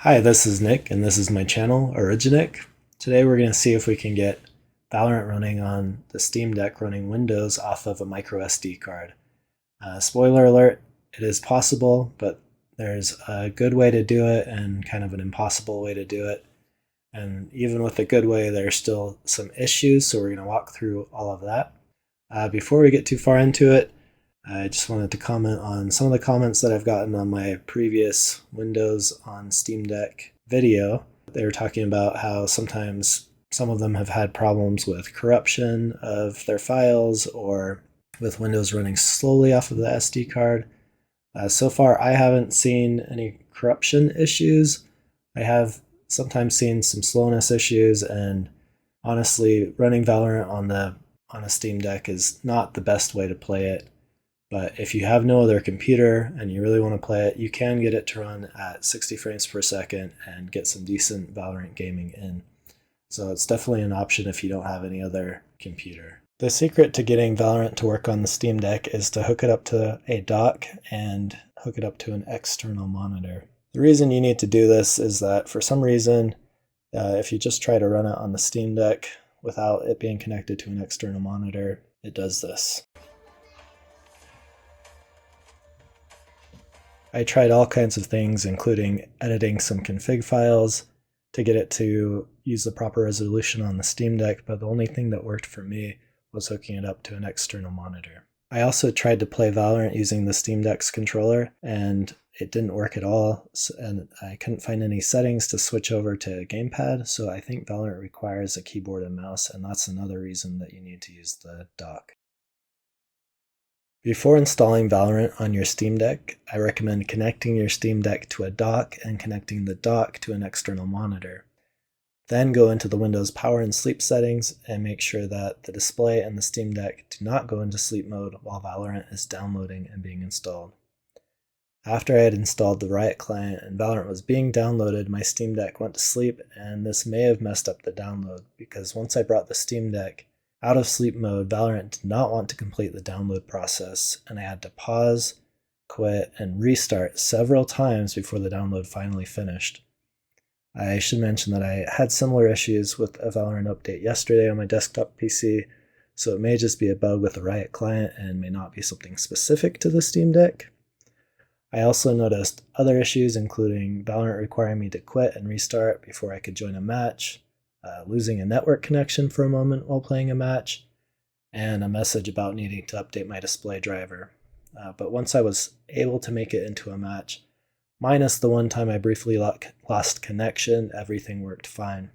Hi, this is Nick, and this is my channel, Originic. Today we're going to see if we can get Valorant running on the Steam Deck running Windows off of a microSD card. Spoiler alert, it is possible, but there's a good way to do it and kind of an impossible way to do it. And even with a good way, there's still some issues, so we're going to walk through all of that. Before we get too far into it, I just wanted to comment on some of the comments that I've gotten on my previous Windows on Steam Deck video. They were talking about how sometimes some of them have had problems with corruption of their files or with Windows running slowly off of the SD card. So far, I haven't seen any corruption issues. I have sometimes seen some slowness issues, and honestly, running Valorant on a Steam Deck is not the best way to play it. But if you have no other computer and you really want to play it, you can get it to run at 60 frames per second and get some decent Valorant gaming in. So it's definitely an option if you don't have any other computer. The secret to getting Valorant to work on the Steam Deck is to hook it up to a dock and hook it up to an external monitor. The reason you need to do this is that for some reason, if you just try to run it on the Steam Deck without it being connected to an external monitor, it does this. I tried all kinds of things, including editing some config files to get it to use the proper resolution on the Steam Deck, but the only thing that worked for me was hooking it up to an external monitor. I also tried to play Valorant using the Steam Deck's controller, and it didn't work at all, and I couldn't find any settings to switch over to a gamepad, so I think Valorant requires a keyboard and mouse, and that's another reason that you need to use the dock. Before installing Valorant on your Steam Deck, I recommend connecting your Steam Deck to a dock and connecting the dock to an external monitor. Then go into the Windows power and sleep settings and make sure that the display and the Steam Deck do not go into sleep mode while Valorant is downloading and being installed. After I had installed the Riot client and Valorant was being downloaded, my Steam Deck went to sleep, and this may have messed up the download because once I brought the Steam Deck out of sleep mode, Valorant did not want to complete the download process, and I had to pause, quit, and restart several times before the download finally finished. I should mention that I had similar issues with a Valorant update yesterday on my desktop PC, so it may just be a bug with the Riot client and may not be something specific to the Steam Deck. I also noticed other issues, including Valorant requiring me to quit and restart before I could join a match, losing a network connection for a moment while playing a match, and a message about needing to update my display driver. But once I was able to make it into a match, minus the one time I briefly lost connection, everything worked fine.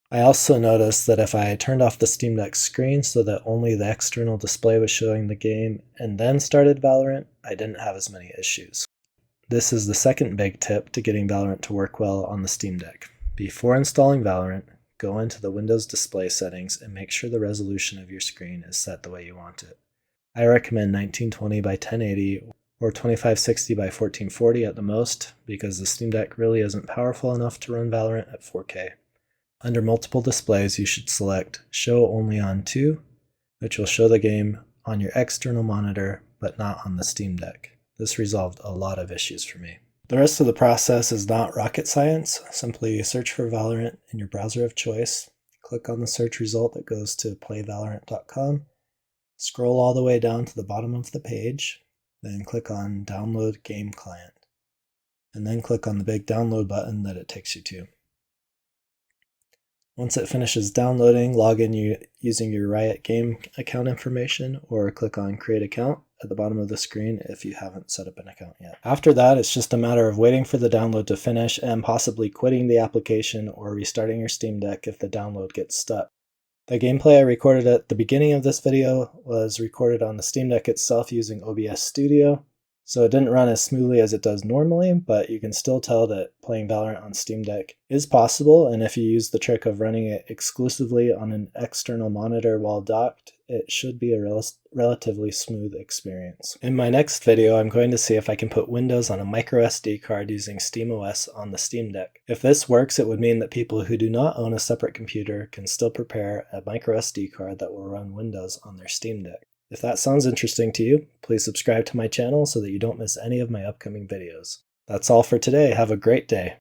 I also noticed that if I turned off the Steam Deck screen so that only the external display was showing the game and then started Valorant, I didn't have as many issues. This is the second big tip to getting Valorant to work well on the Steam Deck. Before installing Valorant, go into the Windows display settings and make sure the resolution of your screen is set the way you want it. I recommend 1920 by 1080 or 2560 by 1440 at the most, because the Steam Deck really isn't powerful enough to run Valorant at 4K. Under multiple displays, you should select Show Only on 2, which will show the game on your external monitor, but not on the Steam Deck. This resolved a lot of issues for me. The rest of the process is not rocket science. Simply search for Valorant in your browser of choice, click on the search result that goes to playvalorant.com, scroll all the way down to the bottom of the page, then click on Download Game Client, and then click on the big download button that it takes you to. Once it finishes downloading, log in using your Riot game account information, or click on Create Account at the bottom of the screen if you haven't set up an account yet. After that, it's just a matter of waiting for the download to finish and possibly quitting the application or restarting your Steam Deck if the download gets stuck. The gameplay I recorded at the beginning of this video was recorded on the Steam Deck itself using OBS Studio, so it didn't run as smoothly as it does normally, but you can still tell that playing Valorant on Steam Deck is possible, and if you use the trick of running it exclusively on an external monitor while docked, it should be a relatively smooth experience. In my next video, I'm going to see if I can put Windows on a microSD card using SteamOS on the Steam Deck. If this works, it would mean that people who do not own a separate computer can still prepare a microSD card that will run Windows on their Steam Deck. If that sounds interesting to you, please subscribe to my channel so that you don't miss any of my upcoming videos. That's all for today. Have a great day.